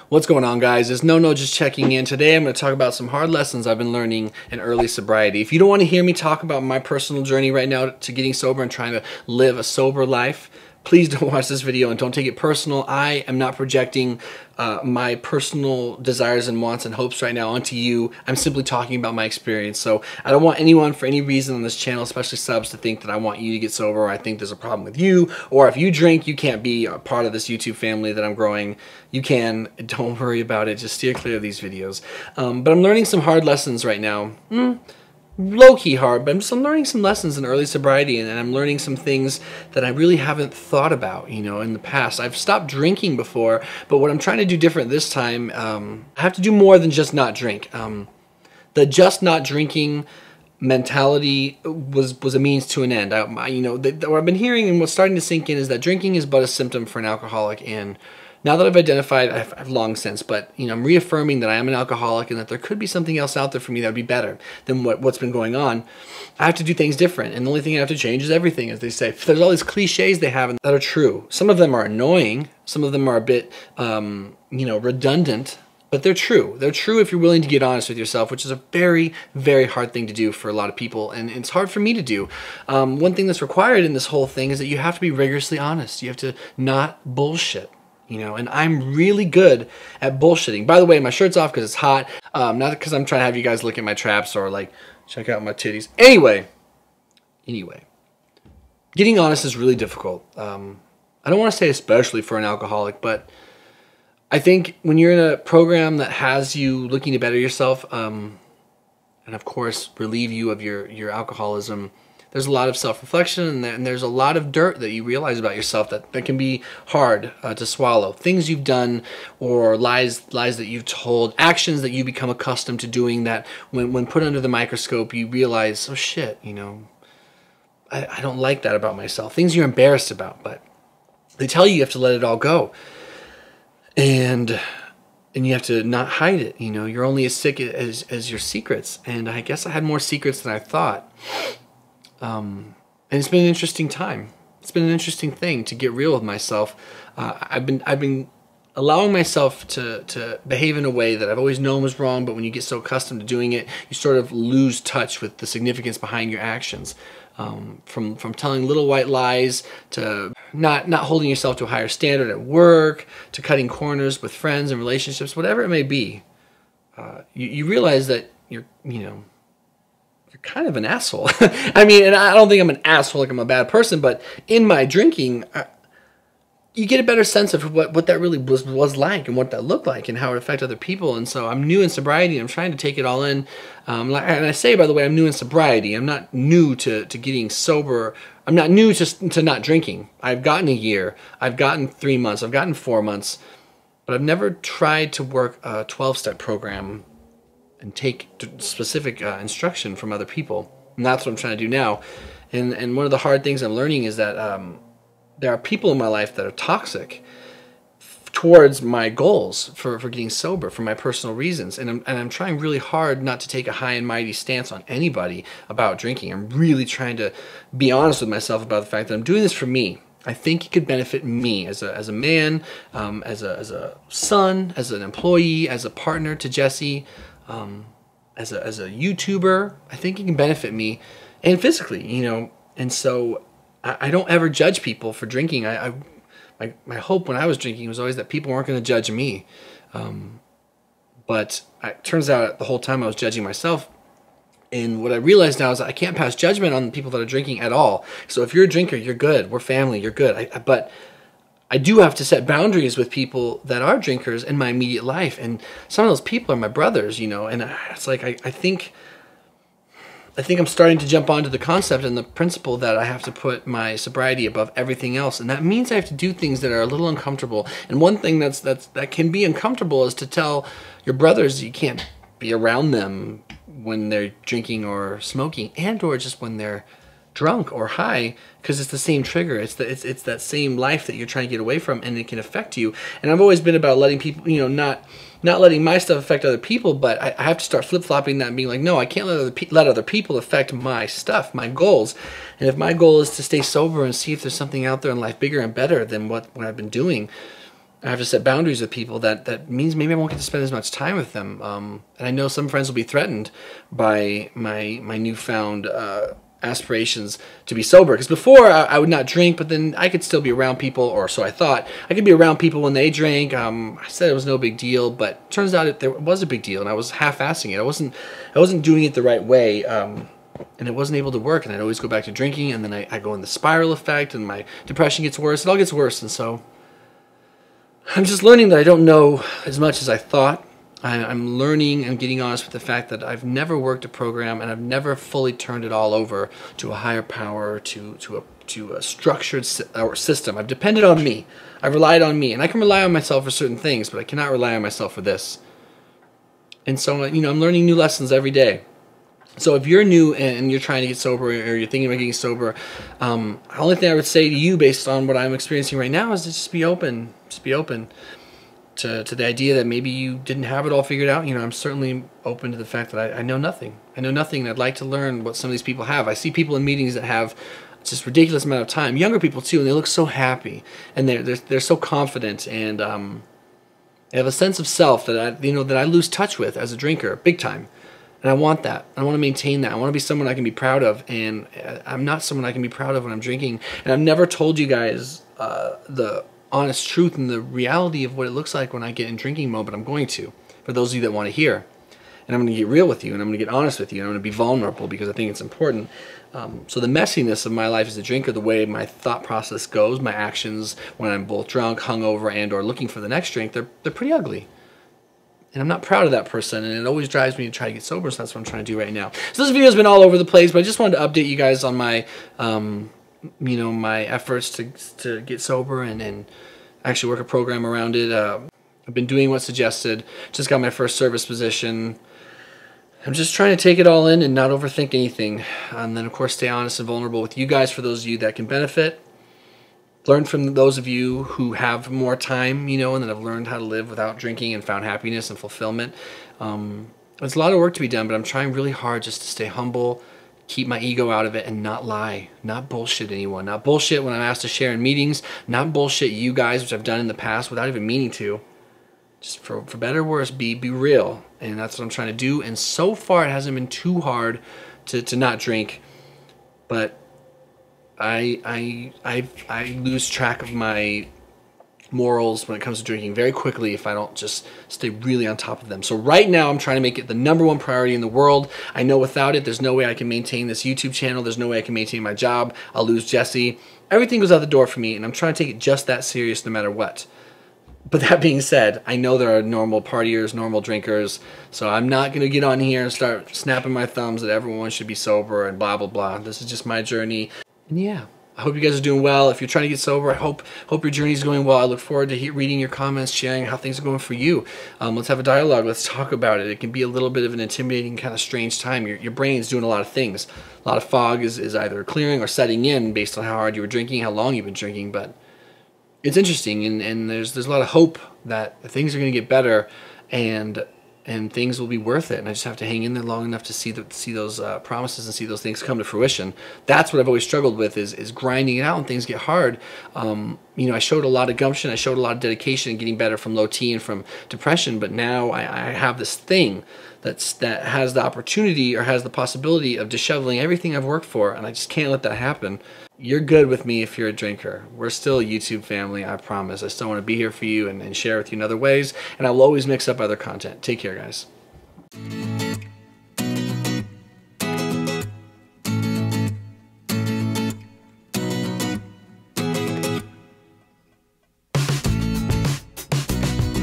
What's going on, guys? It's No just checking in. Today I'm going to talk about some hard lessons I've been learning in early sobriety. If you don't want to hear me talk about my personal journey right now to getting sober and trying to live a sober life, please don't watch this video and don't take it personal. I am not projecting my personal desires and wants and hopes right now onto you. I'm simply talking about my experience. So I don't want anyone for any reason on this channel, especially subs, to think that I want you to get sober or I think there's a problem with you, or if you drink, you can't be a part of this YouTube family that I'm growing. You can. Don't worry about it. Just steer clear of these videos. But I'm learning some hard lessons right now. Low-key hard, but I'm learning some lessons in early sobriety, and I'm learning some things that I really haven't thought about, in the past. I've stopped drinking before, but what I'm trying to do different this time, I have to do more than just not drink. The just not drinking mentality was a means to an end. What I've been hearing and what's starting to sink in is that drinking is but a symptom for an alcoholic, and now that I've identified, I've long since, but I'm reaffirming that I am an alcoholic and that there could be something else out there for me that would be better than what's been going on. I have to do things different, and the only thing I have to change is everything, as they say. There's all these cliches they have that are true. Some of them are annoying, some of them are a bit, redundant, but they're true. They're true if you're willing to get honest with yourself, which is a very, very hard thing to do for a lot of people, and it's hard for me to do. One thing that's required in this whole thing is that you have to be rigorously honest. You have to not bullshit. And I'm really good at bullshitting. By the way, my shirt's off because it's hot. Not because I'm trying to have you guys look at my traps or check out my titties. Anyway, getting honest is really difficult. I don't want to say especially for an alcoholic, but I think when you're in a program that has you looking to better yourself, and of course relieve you of your alcoholism, there's a lot of self-reflection, and there's a lot of dirt that you realize about yourself that can be hard to swallow. Things you've done, or lies that you've told, actions that you become accustomed to doing that when put under the microscope, you realize, oh shit, I don't like that about myself. Things you're embarrassed about, but they tell you have to let it all go. And you have to not hide it. You're only as sick as your secrets. And I guess I had more secrets than I thought. And it's been an interesting time. It's been an interesting thing to get real with myself. I've been allowing myself to behave in a way that I've always known was wrong, but when you get so accustomed to doing it, you sort of lose touch with the significance behind your actions. From telling little white lies, to not holding yourself to a higher standard at work, to cutting corners with friends and relationships, whatever it may be, you realize that you're kind of an asshole. I mean, and I don't think I'm an asshole, like I'm a bad person, but in my drinking, you get a better sense of what that really was like and what that looked like and how it affected other people. And so I'm new in sobriety, and I'm trying to take it all in. And I say, by the way, I'm new in sobriety. I'm not new to getting sober. I'm not new to not drinking. I've gotten a year. I've gotten 3 months. I've gotten 4 months. But I've never tried to work a 12-step program and take specific instruction from other people. And that's what I'm trying to do now. And one of the hard things I'm learning is that there are people in my life that are toxic towards my goals for getting sober, for my personal reasons. And I'm trying really hard not to take a high and mighty stance on anybody about drinking. I'm really trying to be honest with myself about the fact that I'm doing this for me. I think it could benefit me as a man, as a son, as an employee, as a partner to Jesse, as a YouTuber. I think it can benefit me, and physically, And so I don't ever judge people for drinking. My hope when I was drinking was always that people weren't going to judge me. But it turns out the whole time I was judging myself. And what I realize now is that I can't pass judgment on the people that are drinking at all. So if you're a drinker, you're good. We're family. You're good. But I do have to set boundaries with people that are drinkers in my immediate life. And some of those people are my brothers, And it's like I think I'm starting to jump onto the concept and the principle that I have to put my sobriety above everything else. And that means I have to do things that are a little uncomfortable. And one thing that can be uncomfortable is to tell your brothers you can't be around them when they're drinking or smoking, and or just when they're drunk or high, because it's the same trigger. It's that same life that you're trying to get away from, and it can affect you. And I've always been about letting people, not letting my stuff affect other people, but I have to start flip-flopping that and being like, no, I can't let other people affect my stuff, my goals. And if my goal is to stay sober and see if there's something out there in life bigger and better than what I've been doing, I have to set boundaries with people. That means maybe I won't get to spend as much time with them. And I know some friends will be threatened by my newfound aspirations to be sober. Because before I would not drink, but then I could still be around people, or so I thought. I could be around people when they drank. I said it was no big deal, but it turns out it was a big deal, and I was half-assing it. I wasn't doing it the right way. And it wasn't able to work, and I'd always go back to drinking, and then I go in the spiral effect, and my depression gets worse. It all gets worse, and so I'm just learning that I don't know as much as I thought. I'm learning and getting honest with the fact that I've never worked a program, and I've never fully turned it all over to a higher power, to a structured system. I've depended on me. I've relied on me, and I can rely on myself for certain things, but I cannot rely on myself for this. And so, I'm learning new lessons every day. So if you're new and you're trying to get sober, or you're thinking about getting sober, the only thing I would say to you based on what I'm experiencing right now is to just be open. Just be open to the idea that maybe you didn't have it all figured out. I'm certainly open to the fact that I know nothing. I know nothing, and I'd like to learn what some of these people have. I see people in meetings that have just ridiculous amount of time. Younger people too, and they look so happy, and they're so confident, and they have a sense of self that I lose touch with as a drinker, big time. And I want that. I want to maintain that. I want to be someone I can be proud of. And I'm not someone I can be proud of when I'm drinking. And I've never told you guys the honest truth and the reality of what it looks like when I get in drinking mode, but I'm going to, for those of you that want to hear. And I'm going to get real with you, and I'm going to get honest with you, and I'm going to be vulnerable because I think it's important. So the messiness of my life as a drinker, the way my thought process goes, my actions when I'm both drunk, hungover, and or looking for the next drink, they're pretty ugly. And I'm not proud of that person, and it always drives me to try to get sober, so that's what I'm trying to do right now. So this video's been all over the place, but I just wanted to update you guys on my, my efforts to get sober and actually work a program around it. I've been doing what's suggested, just got my first service position. I'm just trying to take it all in and not overthink anything. And then, of course, stay honest and vulnerable with you guys for those of you that can benefit. Learn from those of you who have more time, and that have learned how to live without drinking and found happiness and fulfillment. There's a lot of work to be done, but I'm trying really hard just to stay humble, keep my ego out of it, and not lie, not bullshit anyone, not bullshit when I'm asked to share in meetings, not bullshit you guys, which I've done in the past without even meaning to. Just for better or worse, be real, and that's what I'm trying to do. And so far, it hasn't been too hard to not drink, but I lose track of my morals when it comes to drinking very quickly if I don't just stay really on top of them. So right now I'm trying to make it the #1 priority in the world. I know without it there's no way I can maintain this YouTube channel. There's no way I can maintain my job. I'll lose Jesse. Everything goes out the door for me, and I'm trying to take it just that serious no matter what. But that being said, I know there are normal partiers, normal drinkers, so I'm not going to get on here and start snapping my thumbs that everyone should be sober and blah, blah, blah. This is just my journey. And yeah, I hope you guys are doing well. If you're trying to get sober, I hope your journey is going well. I look forward to reading your comments, sharing how things are going for you. Let's have a dialogue. Let's talk about it. It can be a little bit of an intimidating, kind of strange time. Your brain's doing a lot of things. A lot of fog is either clearing or setting in based on how hard you were drinking, how long you've been drinking. But it's interesting, and there's a lot of hope that things are going to get better, and things will be worth it. And I just have to hang in there long enough to see those promises and see those things come to fruition. That's what I've always struggled with is grinding it out when things get hard. I showed a lot of gumption. I showed a lot of dedication in getting better from low T and from depression. But now I have this thing that has the opportunity or has the possibility of disheveling everything I've worked for, and I just can't let that happen. You're good with me if you're a drinker. We're still a YouTube family, I promise. I still want to be here for you and share with you in other ways, and I will always mix up other content. Take care, guys.